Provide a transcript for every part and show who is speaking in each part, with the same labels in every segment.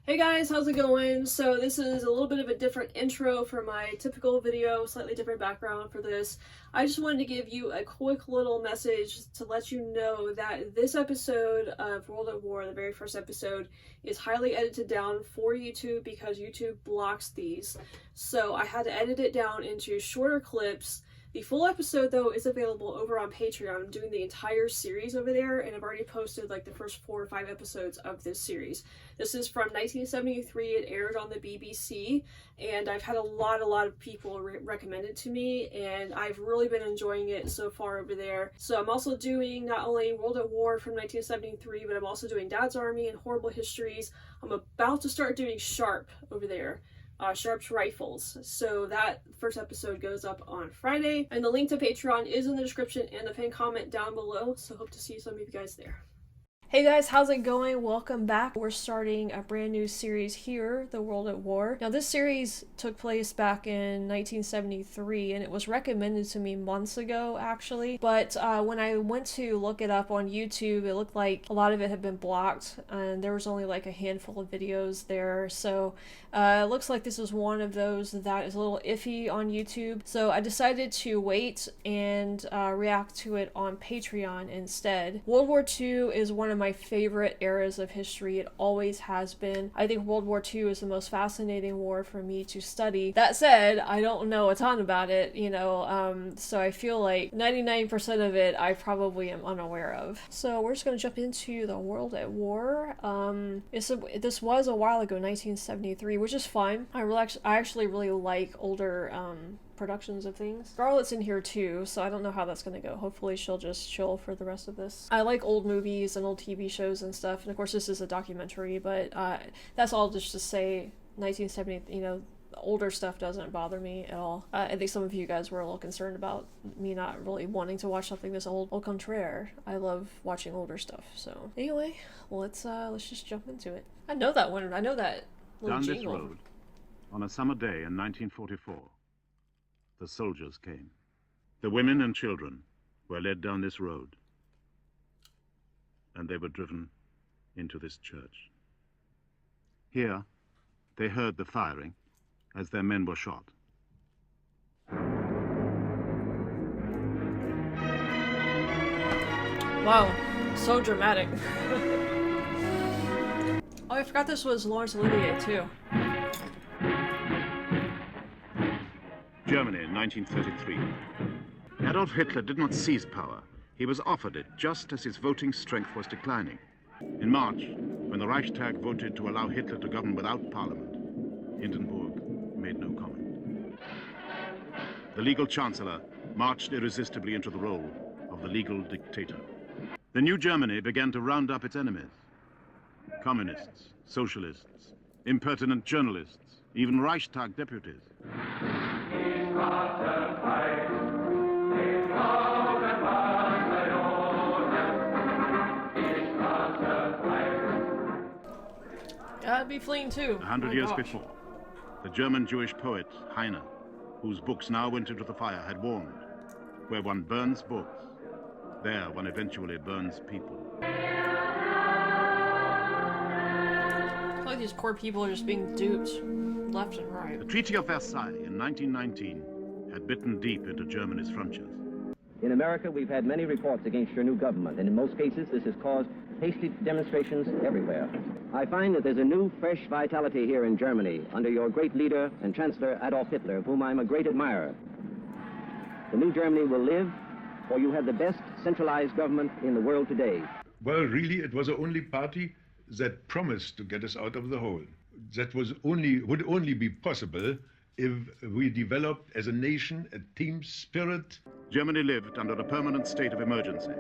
Speaker 1: Hey guys, how's it going? So this is a little bit of a different intro for my typical video, slightly different background for this. I just wanted to give you a quick little message to let you know that this episode of World at War, the very first episode, is highly edited down for YouTube because YouTube blocks these. So I had to edit it down into shorter clips. The full episode, though, is available over on Patreon. I'm doing the entire series over there, and I've already posted like the first 4 or 5 episodes of this series. This is from 1973. It aired on the BBC, and I've had a lot of people recommend it to me, and I've really been enjoying it so far over there. So I'm also doing not only World at War from 1973, but I'm also doing Dad's Army and Horrible Histories. I'm about to start doing Sharp over there. Sharp's Rifles. So that first episode goes up on Friday, and the link to Patreon is in the description and the pinned comment down below, so hope to see some of you guys there. Hey guys, how's it going? Welcome back. We're starting a brand new series here, The World at War. Now this series took place back in 1973, and it was recommended to me months ago actually, but when I went to look it up on YouTube, it looked like a lot of it had been blocked and there was only like a handful of videos there. So it looks like this is one of those that is a little iffy on YouTube. So I decided to wait and react to it on Patreon instead. World War II is one of my favorite eras of history. It always has been. I think World War II is the most fascinating war for me to study. That said, I don't know a ton about it, you know, so I feel like 99% of it I probably am unaware of. So we're just gonna jump into the World at War. This was a while ago, 1973, which is fine. I actually really like older productions of things. Scarlett's in here too, so I don't know how that's gonna go. Hopefully she'll just chill for the rest of this. I like old movies and old TV shows and stuff, and of course this is a documentary, but that's all just to say 1970, you know, older stuff doesn't bother me at all. I think some of you guys were a little concerned about me not really wanting to watch something this old. Au contraire, I love watching older stuff. So anyway, let's just jump into it. I know that one. I know that little
Speaker 2: Down
Speaker 1: jingle.
Speaker 2: this road, on a summer day in 1944, the soldiers came. The women and children were led down this road, and they were driven into this church. Here, they heard the firing as their men were shot.
Speaker 1: Wow, so dramatic. Oh, I forgot this was Laurence Olivier too.
Speaker 2: Germany in 1933. Adolf Hitler did not seize power. He was offered it just as his voting strength was declining. In March, when the Reichstag voted to allow Hitler to govern without parliament, Hindenburg made no comment. The legal chancellor marched irresistibly into the role of the legal dictator. The new Germany began to round up its enemies. Communists, socialists, impertinent journalists, even Reichstag deputies.
Speaker 1: I'd be fleeing too.
Speaker 2: 100 years before, the German Jewish poet Heine, whose books now went into the fire, had warned, where one burns books, there one eventually burns people.
Speaker 1: I feel like these poor people are just being duped left and right.
Speaker 2: The Treaty of Versailles in 1919 had bitten deep into Germany's frontiers.
Speaker 3: In America, we've had many reports against your new government, and in most cases, this has caused hasty demonstrations everywhere. I find that there's a new, fresh vitality here in Germany under your great leader and Chancellor Adolf Hitler, of whom I'm a great admirer. The new Germany will live, for you have the best centralized government in the world today.
Speaker 4: Well, really, it was the only party that promised to get us out of the hole. That would only be possible if we developed as a nation a team spirit.
Speaker 2: Germany lived under a permanent state of emergency.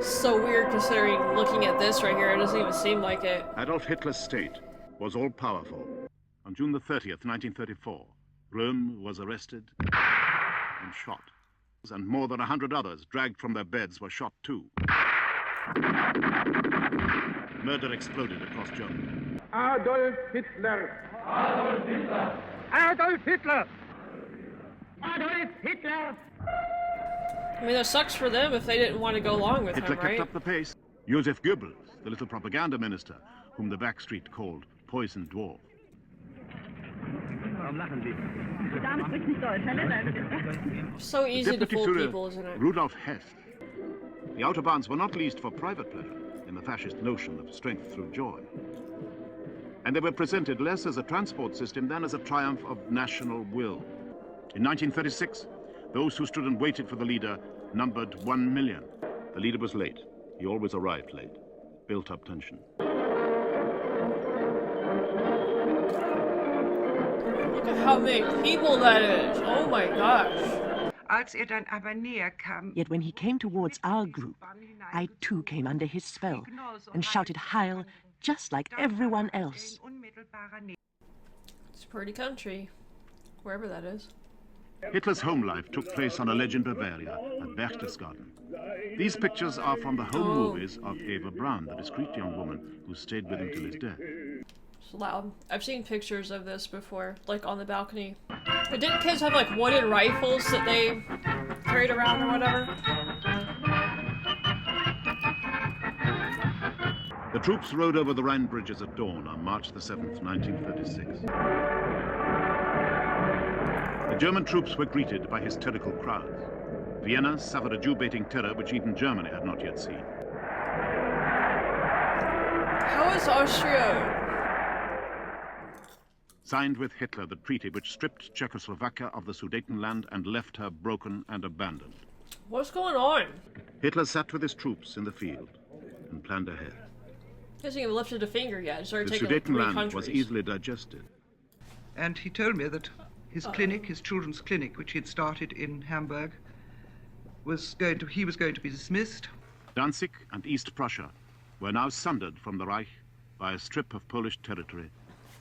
Speaker 1: So weird considering looking at this right here, it doesn't even seem like it.
Speaker 2: Adolf Hitler's state was all-powerful. On June the 30th, 1934, Röhm was arrested and shot. And more than 100 others, dragged from their beds, were shot too. Murder exploded across Germany.
Speaker 5: Adolf Hitler! Adolf Hitler! Adolf Hitler! Adolf Hitler!
Speaker 1: I mean, that sucks for them if they didn't want to go along with
Speaker 2: Hitler
Speaker 1: him, right?
Speaker 2: kept up the pace. Joseph Goebbels, the little propaganda minister, whom the backstreet called Poison Dwarf.
Speaker 1: So easy to
Speaker 2: Deputy
Speaker 1: fool
Speaker 2: Führer
Speaker 1: people, isn't it?
Speaker 2: Rudolf Hess. The Autobahns were not leased for private pleasure in the fascist notion of strength through joy. And they were presented less as a transport system than as a triumph of national will. In 1936, those who stood and waited for the leader numbered 1 million. The leader was late. He always arrived late. Built up tension.
Speaker 1: Look at how many people that is. Oh my gosh.
Speaker 6: Yet when he came towards our group, I too came under his spell and shouted Heil just like everyone else.
Speaker 1: It's a pretty country, wherever that is.
Speaker 2: Hitler's home life took place on a ledge in Bavaria at Berchtesgaden. These pictures are from the home movies of Eva Braun, the discreet young woman who stayed with him till his death.
Speaker 1: It's loud. I've seen pictures of this before, like on the balcony. But didn't kids have like wooden rifles that they carried around or whatever?
Speaker 2: The troops rode over the Rhine bridges at dawn on March the 7th, 1936. The German troops were greeted by hysterical crowds. Vienna suffered a Jew-baiting terror which even Germany had not yet seen.
Speaker 1: How is Austria?
Speaker 2: Signed with Hitler the treaty which stripped Czechoslovakia of the Sudetenland and left her broken and abandoned.
Speaker 1: What's going on?
Speaker 2: Hitler sat with his troops in the field and planned ahead.
Speaker 1: He hasn't even lifted a finger yet. He started
Speaker 2: The
Speaker 1: taking like 3
Speaker 2: Sudetenland
Speaker 1: countries.
Speaker 2: was easily digested.
Speaker 7: And he told me that his clinic, his children's clinic, which he had started in Hamburg, he was going to be dismissed.
Speaker 2: Danzig and East Prussia were now sundered from the Reich by a strip of Polish territory.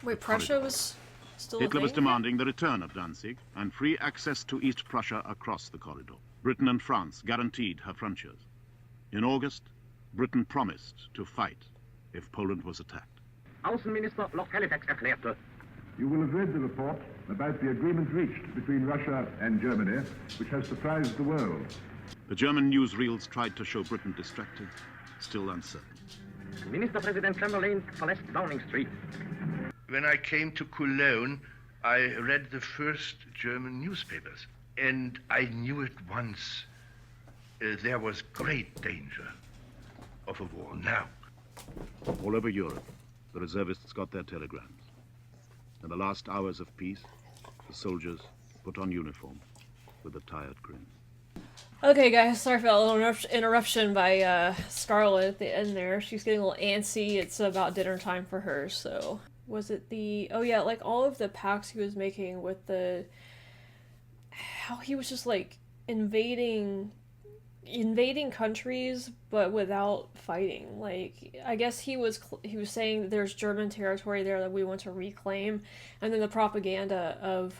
Speaker 1: Wait, Prussia was still
Speaker 2: Hitler
Speaker 1: a
Speaker 2: was
Speaker 1: thing?
Speaker 2: demanding the return of Danzig and free access to East Prussia across the corridor. Britain and France guaranteed her frontiers. In August, Britain promised to fight if Poland was attacked.
Speaker 5: Außenminister Lord Halifax erklärte,
Speaker 8: You will have read the report about the agreement reached between Russia and Germany, which has surprised the world.
Speaker 2: The German newsreels tried to show Britain distracted, still uncertain.
Speaker 5: Ministerpräsident Chamberlain verlässt Downing Street.
Speaker 4: When I came to Cologne, I read the first German newspapers, and I knew at once there was great danger of a war now.
Speaker 2: All over Europe, the reservists got their telegrams. In the last hours of peace, the soldiers put on uniform with a tired grin.
Speaker 1: Okay, guys, sorry for that little interruption by Scarlett at the end there. She's getting a little antsy. It's about dinner time for her, so... Was it the... Oh, yeah, like, all of the pacts he was making with the... How he was just, like, invading countries, but without fighting. Like, I guess he was saying that there's German territory there that we want to reclaim, and then the propaganda of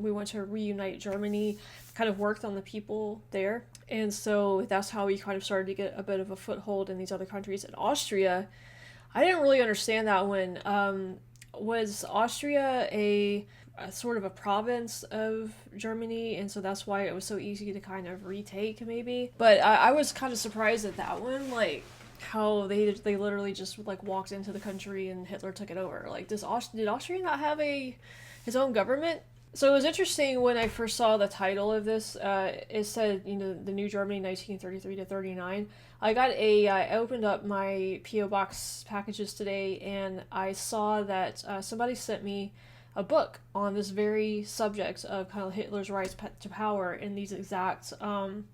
Speaker 1: we want to reunite Germany kind of worked on the people there, and so that's how he kind of started to get a bit of a foothold in these other countries. In Austria, I didn't really understand that when was Austria a sort of a province of Germany, and so that's why it was so easy to kind of retake, maybe. But I was kind of surprised at that one, like how they literally just like walked into the country and Hitler took it over. Like, did Austria not have his own government? So it was interesting when I first saw the title of this. It said, you know, the New Germany 1933 to 39. I opened up my P.O. Box packages today, and I saw that somebody sent me a book on this very subject of kind of Hitler's rise to power in these exact on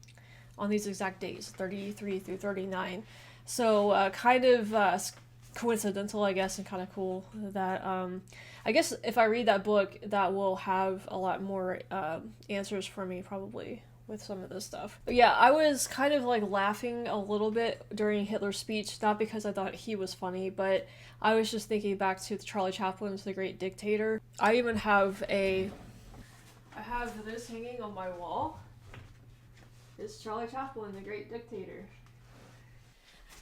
Speaker 1: these exact days, 33 through 39. So kind of coincidental, I guess, and kind of cool that I guess if I read that book, that will have a lot more answers for me probably with some of this stuff. But yeah, I was kind of like laughing a little bit during Hitler's speech, not because I thought he was funny, but I was just thinking back to Charlie Chaplin's The Great Dictator. I even have I have this hanging on my wall. It's Charlie Chaplin, The Great Dictator.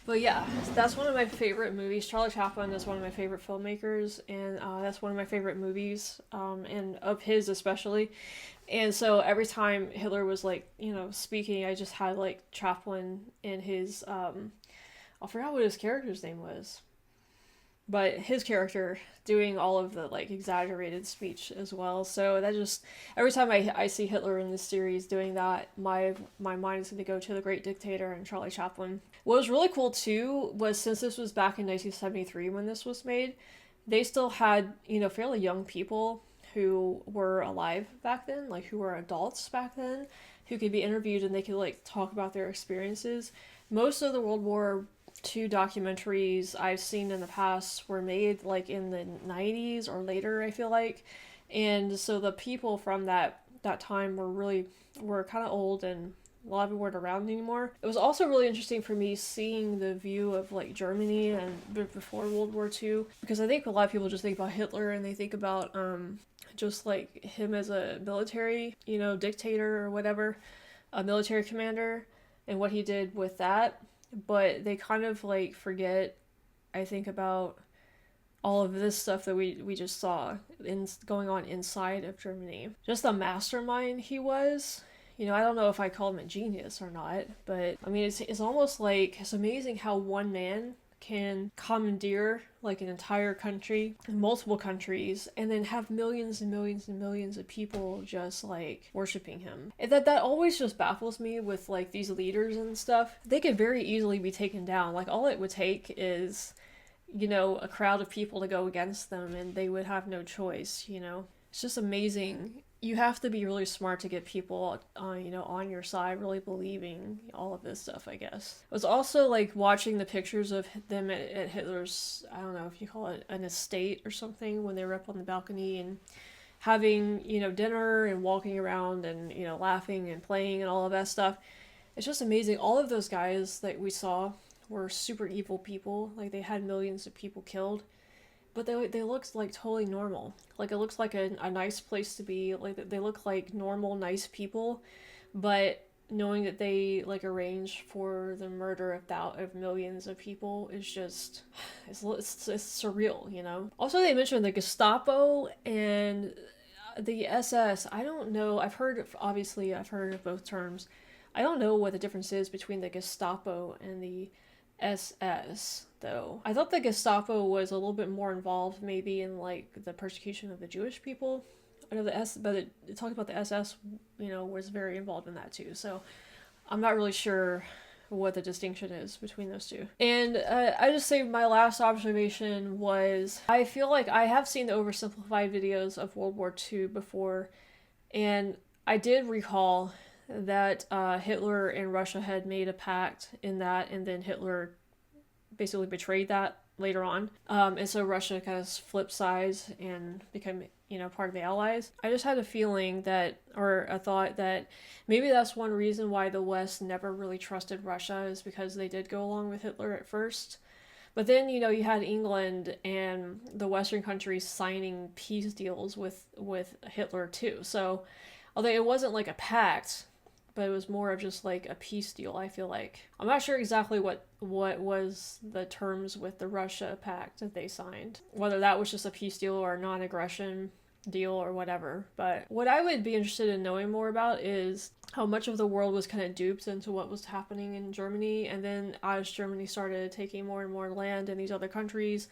Speaker 1: But yeah, that's one of my favorite movies. Charlie Chaplin is one of my favorite filmmakers, and that's one of my favorite movies, and of his especially. And so every time Hitler was like, you know, speaking, I just had like Chaplin in his, I forgot what his character's name was. but his character doing all of the like exaggerated speech as well. So that just, every time I see Hitler in this series doing that, my mind is going to go to The Great Dictator and Charlie Chaplin. What was really cool too was, since this was back in 1973 when this was made, they still had, you know, fairly young people who were alive back then, like who were adults back then, who could be interviewed and they could like talk about their experiences. Most of the World War II documentaries I've seen in the past were made like in the 90s or later, I feel like. And so the people from that time were kind of old, and a lot of them weren't around anymore. It was also really interesting for me seeing the view of like Germany and before World War II, because I think a lot of people just think about Hitler and they think about just like him as a military, you know, dictator or whatever, a military commander, and what he did with that. But they kind of like forget, I think, about all of this stuff that we just saw going on inside of Germany. Just the mastermind he was. You know, I don't know if I call him a genius or not, but I mean, it's almost like, it's amazing how one man can commandeer like an entire country, multiple countries, and then have millions and millions and millions of people just like worshiping him. And that always just baffles me with like these leaders and stuff. They could very easily be taken down. Like all it would take is, you know, a crowd of people to go against them and they would have no choice, you know. It's just amazing. You have to be really smart to get people, you know, on your side, really believing all of this stuff, I guess. It was also like watching the pictures of them at Hitler's, I don't know if you call it an estate or something, when they were up on the balcony and having, you know, dinner and walking around and, you know, laughing and playing and all of that stuff. It's just amazing. All of those guys that we saw were super evil people. Like they had millions of people killed. But they look like totally normal. Like it looks like a nice place to be. Like they look like normal, nice people. But knowing that they like arranged for the murder of millions of people is just, it's surreal, you know? Also, they mentioned the Gestapo and the SS. I don't know. I've heard of both terms. I don't know what the difference is between the Gestapo and the SS, though. I thought the Gestapo was a little bit more involved maybe in like the persecution of the Jewish people. I know but it talked about the SS, you know, was very involved in that too. So I'm not really sure what the distinction is between those two. And I just say my last observation was, I feel like I have seen the oversimplified videos of World War II before, and I did recall that Hitler and Russia had made a pact in that, and then Hitler basically betrayed that later on. And so Russia kind of flipped sides and became, you know, part of the Allies. I just had a feeling that, or a thought that maybe that's one reason why the West never really trusted Russia, is because they did go along with Hitler at first. But then, you know, you had England and the Western countries signing peace deals with Hitler too. So although it wasn't like a pact, but it was more of just like a peace deal, I feel like. I'm not sure exactly what was the terms with the Russia pact that they signed. Whether that was just a peace deal or a non-aggression deal or whatever. But what I would be interested in knowing more about is how much of the world was kind of duped into what was happening in Germany. And then as Germany started taking more and more land in these other countries,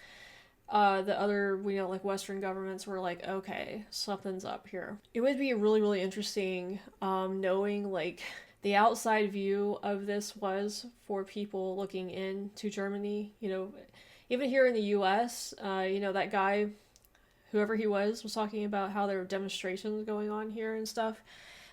Speaker 1: the other, you know, like Western governments were like, okay, something's up here. It would be really, really interesting knowing like the outside view of this was for people looking into Germany. You know, even here in the US, you know, that guy, whoever he was talking about how there were demonstrations going on here and stuff.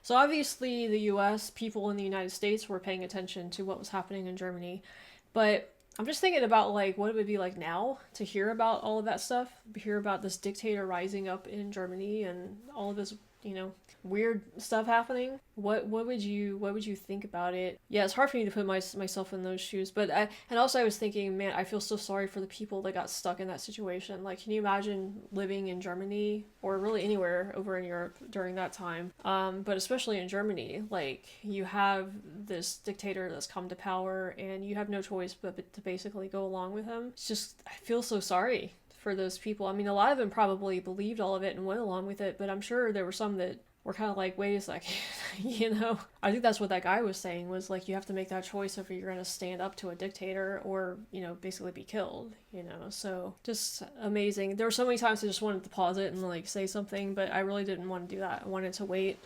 Speaker 1: So obviously the US, people in the United States were paying attention to what was happening in Germany. But I'm just thinking about like what it would be like now to hear about all of that stuff, hear about this dictator rising up in Germany and all of this, you know, weird stuff happening. What would you think about it? Yeah, it's hard for me to put myself in those shoes, but I was thinking, man, I feel so sorry for the people that got stuck in that situation. Like, can you imagine living in Germany or really anywhere over in Europe during that time? But especially in Germany, like you have this dictator that's come to power and you have no choice but to basically go along with him. It's just, I feel so sorry for those people. I mean, a lot of them probably believed all of it and went along with it, but I'm sure there were some that we're kind of like, wait a second, you know? I think that's what that guy was saying, was like, you have to make that choice if you're going to stand up to a dictator or, you know, basically be killed, you know? So just amazing. There were so many times I just wanted to pause it and like say something, but I really didn't want to do that. I wanted to wait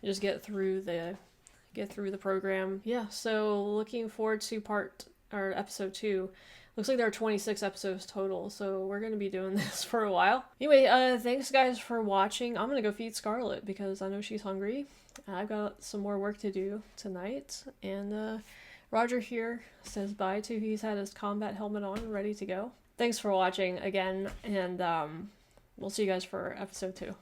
Speaker 1: and just get through the program. Yeah, so looking forward to episode 2. Looks like there are 26 episodes total, so we're going to be doing this for a while. Anyway, thanks guys for watching. I'm going to go feed Scarlet because I know she's hungry. I've got some more work to do tonight. And Roger here says bye too. He's had his combat helmet on, ready to go. Thanks for watching again, and we'll see you guys for episode 2.